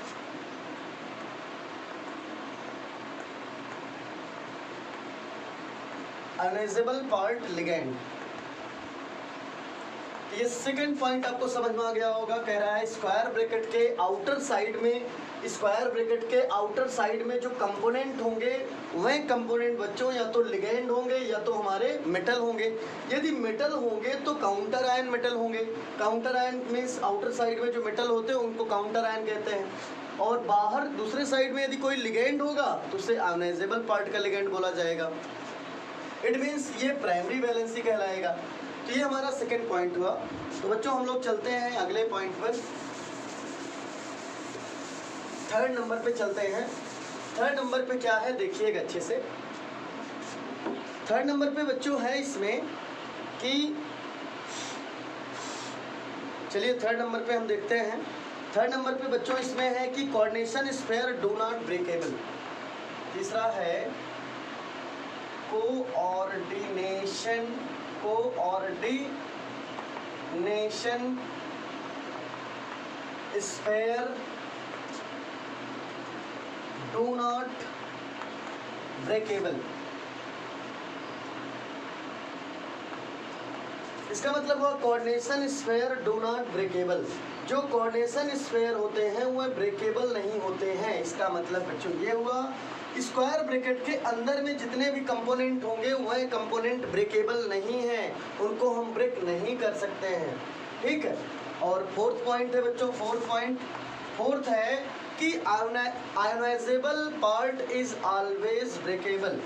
आयोनाइजेबल पार्ट लिगेंड। ये सेकंड पॉइंट आपको समझ में आ गया होगा। कह रहा है स्क्वायर ब्रैकेट के आउटर साइड में, स्क्वायर ब्रैकेट के आउटर साइड में जो कंपोनेंट होंगे वह कंपोनेंट बच्चों या तो लिगेंड होंगे या तो हमारे मेटल होंगे। यदि मेटल होंगे तो काउंटर आयन मेटल होंगे। Counter ion means outer side में जो मेटल होते हैं उनको काउंटर आयन कहते हैं। और बाहर दूसरे साइड में यदि कोई लिगेंड होगा तो उसे आयोनाइजेबल पार्ट का लिगेंड बोला जाएगा। इट मीन्स ये प्राइमरी वैलेंसी कहलाएगा। तो ये हमारा सेकेंड पॉइंट हुआ। तो बच्चों हम लोग चलते हैं अगले पॉइंट पर, थर्ड नंबर पे चलते हैं। थर्ड नंबर पे क्या है देखिएगा अच्छे से। थर्ड नंबर पे बच्चों है इसमें कि, चलिए थर्ड नंबर पे हम देखते हैं। थर्ड नंबर पे बच्चों इसमें है कि coordination sphere do not breakable. तीसरा है coordination sphere do not breakable. इसका मतलब हुआ coordination sphere do not breakable. जो कोऑर्डिनेशन स्फीयर होते हैं वह ब्रेकेबल नहीं होते हैं। इसका मतलब बच्चों ये हुआ स्क्वायर ब्रैकेट के अंदर में जितने भी कंपोनेंट होंगे वह कंपोनेंट ब्रेकेबल नहीं है, उनको हम ब्रेक नहीं कर सकते हैं, ठीक है। और फोर्थ पॉइंट है बच्चों, फोर्थ है कि ionisable part is always breakable.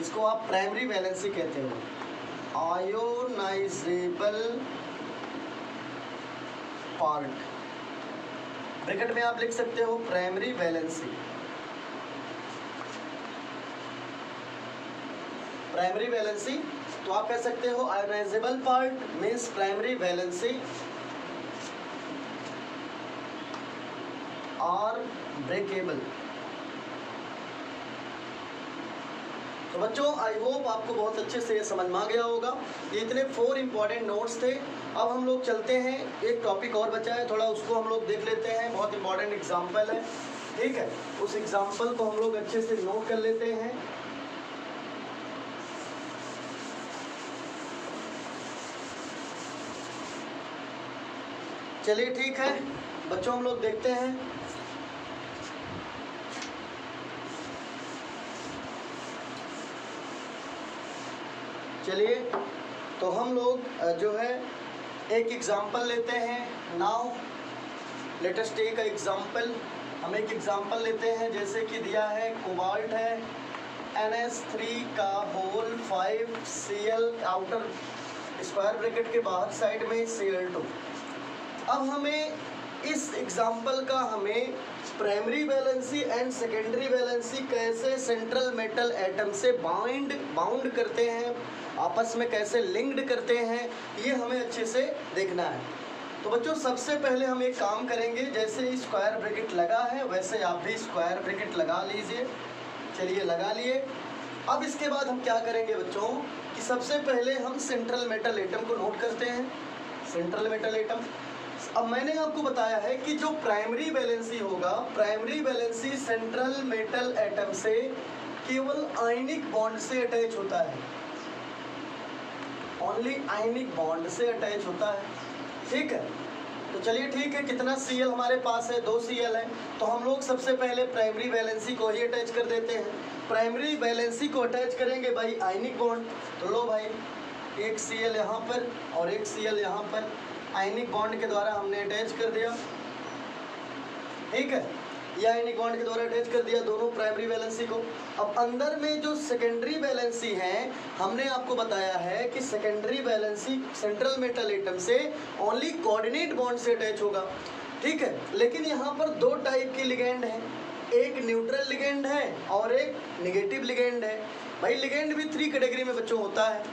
इसको आप प्राइमरी वैलेंसी कहते हो। आयोनाइजेबल पार्ट ब्रैकेट में आप लिख सकते हो प्राइमरी वैलेंसी। प्राइमरी वैलेंसी तो आप कह सकते हो ionisable part means primary valency और ब्रेकेबल। तो बच्चों आई होप आपको बहुत अच्छे से समझ में आ गया होगा। ये इतने 4 इंपॉर्टेंट नोट्स थे। अब हम लोग चलते हैं, एक टॉपिक और बचा है थोड़ा, उसको हम लोग देख लेते हैं। बहुत इंपॉर्टेंट एग्जाम्पल है, ठीक है। उस एग्जाम्पल को हम लोग अच्छे से नोट कर लेते हैं। चलिए ठीक है बच्चों, हम लोग देखते हैं। चलिए तो हम लोग जो है एक एग्जाम्पल लेते हैं। Now let us take a example. हम एक एग्जाम्पल लेते हैं, जैसे कि दिया है कोबाल्ट है NH3 का whole 5Cl outer square bracket के बाहर साइड में Cl2। अब हमें इस एग्जाम्पल का हमें primary valency and secondary valency कैसे सेंट्रल मेटल एटम से बाउंड करते हैं, आपस में कैसे लिंक्ड करते हैं, ये हमें अच्छे से देखना है। तो बच्चों सबसे पहले हम एक काम करेंगे, जैसे स्क्वायर ब्रैकेट लगा है वैसे आप भी स्क्वायर ब्रैकेट लगा लीजिए। चलिए लगा लिए। अब इसके बाद हम क्या करेंगे बच्चों कि सबसे पहले हम सेंट्रल मेटल एटम को नोट करते हैं। सेंट्रल मेटल एटम, अब मैंने आपको बताया है कि जो प्राइमरी वैलेंसी होगा, primary valency central metal atom से केवल आयनिक बॉन्ड से अटैच होता है, ओनली आयनिक बॉन्ड से अटैच होता है। ठीक है, तो चलिए ठीक है, कितना Cl हमारे पास है, 2 Cl है, तो हम लोग सबसे पहले प्राइमरी वैलेंसी को ही अटैच कर देते हैं। प्राइमरी वैलेंसी को अटैच करेंगे भाई आयनिक बॉन्ड, तो लो भाई एक Cl यहाँ पर और एक Cl यहाँ पर, आयनिक बॉन्ड के द्वारा हमने अटैच कर दिया। ठीक है, ये आयनिक बॉन्ड के द्वारा अटैच कर दिया दोनों प्राइमरी वैलेंसी को। अब अंदर में जो सेकेंडरी वैलेंसी है, हमने आपको बताया है कि secondary valency central metal atom से ओनली कोऑर्डिनेट बॉन्ड से अटैच होगा। ठीक है, लेकिन यहाँ पर 2 टाइप के लिगेंड हैं, एक न्यूट्रल लिगेंड है और एक नेगेटिव लिगेंड है। भाई लिगेंड भी 3 कैटेगरी में बच्चों होता है।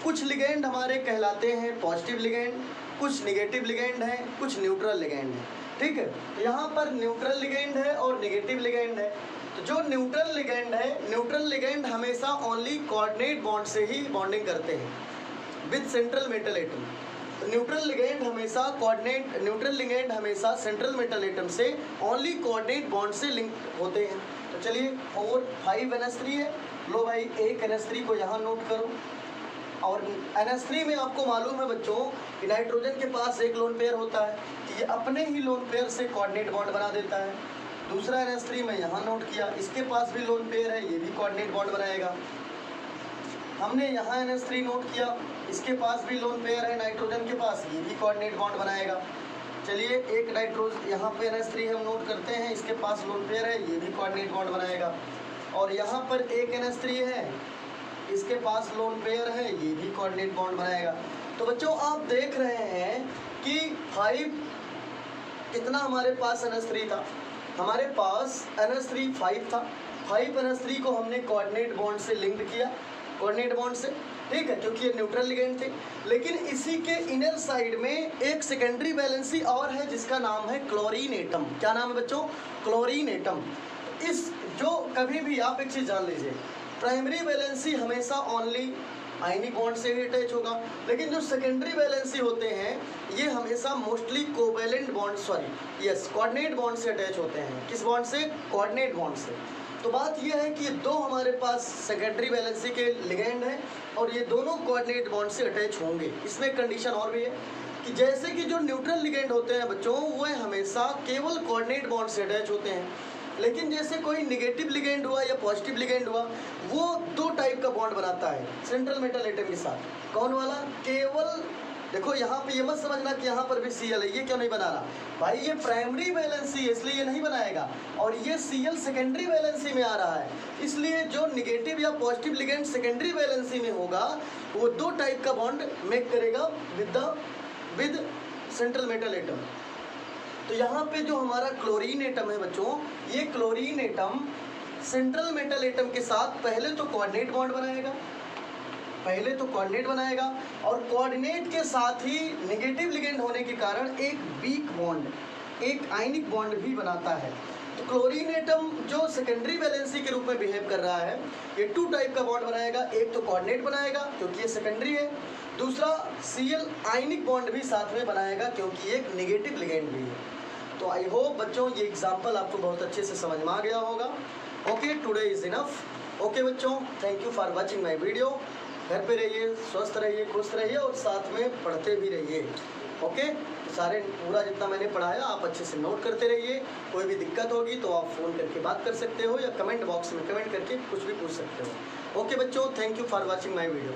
कुछ लिगेंड हमारे कहलाते हैं पॉजिटिव लिगेंड, कुछ नेगेटिव लिगेंड है, कुछ न्यूट्रल लिगेंड है। ठीक है, तो यहाँ पर न्यूट्रल लिगेंड है और नेगेटिव लिगेंड है। तो जो न्यूट्रल लिगेंड है, न्यूट्रल लिगेंड हमेशा ओनली कोऑर्डिनेट बॉन्ड से ही बॉन्डिंग करते हैं विद सेंट्रल मेटल एटम। तो न्यूट्रल लिगेंड हमेशा सेंट्रल मेटल एटम से ओनली कोऑर्डिनेट बॉन्ड से लिंक होते हैं। तो चलिए 4 5 NH3 है, लो भाई एक NH3 को यहाँ नोट करो। और NH3 में आपको मालूम है बच्चों कि नाइट्रोजन के पास एक लोन पेयर होता है, ये अपने ही लोन पेयर से कोऑर्डिनेट बॉन्ड बना देता है। दूसरा NH3 में यहाँ नोट किया, इसके पास भी लोन पेयर है, ये भी कोऑर्डिनेट बॉन्ड बनाएगा। हमने यहाँ NH3 नोट किया, इसके पास भी लोन पेयर है नाइट्रोजन के पास, ये भी कोऑर्डिनेट बॉन्ड बनाएगा। चलिए एक नाइट्रोजन यहाँ पे NH3 हम नोट करते हैं, इसके पास लोन पेयर है, ये भी कोऑर्डिनेट बॉन्ड बनाएगा। और यहाँ पर एक NH3 है, इसके पास लोन पेयर है, ये भी कोऑर्डिनेट बॉन्ड बनाएगा। तो बच्चों आप देख रहे हैं कि 5 कितना हमारे पास NH3 था, हमारे पास NH3 5 था। 5 NH3 को हमने कोऑर्डिनेट बॉन्ड से लिंक्ड किया, कोऑर्डिनेट बॉन्ड से। ठीक है, क्योंकि ये न्यूट्रल लिगेंड थे। लेकिन इसी के इनर साइड में एक सेकेंडरी वैलेंसी और है जिसका नाम है क्लोरीन एटम। क्या नाम है बच्चों? Chlorine atom. इस जो कभी भी आप एक चीज़ जान लीजिए, प्राइमरी वैलेंसी हमेशा ओनली आयनिक बॉन्ड से ही अटैच होगा, लेकिन जो सेकेंडरी वैलेंसी होते हैं ये हमेशा mostly covalent bond coordinate bond से अटैच होते हैं। किस बॉन्ड से? कोऑर्डिनेट बॉन्ड से। तो बात यह है कि ये 2 हमारे पास सेकेंडरी वैलेंसी के लिगेंड हैं और ये दोनों कोऑर्डिनेट बॉन्ड से अटैच होंगे। इसमें कंडीशन और भी है कि जैसे कि जो न्यूट्रल लिगेंड होते हैं बच्चों, वो हमेशा केवल कोऑर्डिनेट बॉन्ड से अटैच होते हैं। लेकिन जैसे कोई नेगेटिव लिगेंड हुआ या पॉजिटिव लिगेंड हुआ, वो 2 टाइप का बॉन्ड बनाता है सेंट्रल मेटल एटम के साथ। कौन वाला? केवल देखो यहाँ पे ये मत समझना कि यहाँ पर भी Cl है, ये क्यों नहीं बना रहा भाई, ये प्राइमरी वैलेंसी है इसलिए ये नहीं बनाएगा, और ये Cl सेकेंडरी वैलेंसी में आ रहा है, इसलिए जो नेगेटिव या पॉजिटिव लिगेंड सेकेंडरी वैलेंसी में होगा वो 2 टाइप का बॉन्ड मेक करेगा विद सेंट्रल मेटल एटम। तो यहाँ पे जो हमारा क्लोरीन एटम है बच्चों, ये chlorine atom central metal atom के साथ पहले तो कोऑर्डिनेट बॉन्ड बनाएगा, और कोऑर्डिनेट के साथ ही नेगेटिव लिगेंड होने के कारण एक वीक बॉन्ड, एक आयनिक बॉन्ड भी बनाता है। तो क्लोरीन एटम जो सेकेंडरी वैलेंसी के रूप में बिहेव कर रहा है, ये 2 टाइप का बॉन्ड बनाएगा। एक तो कोऑर्डिनेट बनाएगा क्योंकि ये सेकेंडरी है, दूसरा Cl आयनिक बॉन्ड भी साथ में बनाएगा क्योंकि एक नेगेटिव लिगेंड भी है। तो आई होप बच्चों ये एग्जाम्पल आपको बहुत अच्छे से समझ में आ गया होगा। Okay, today is enough. Okay बच्चों, thank you for watching my video. घर पे रहिए, स्वस्थ रहिए, खुश रहिए और साथ में पढ़ते भी रहिए। ओके, तो सारे पूरा जितना मैंने पढ़ाया आप अच्छे से नोट करते रहिए। कोई भी दिक्कत होगी तो आप फ़ोन करके बात कर सकते हो या कमेंट बॉक्स में कमेंट करके कुछ भी पूछ सकते हो। ओके बच्चों, thank you for watching my video.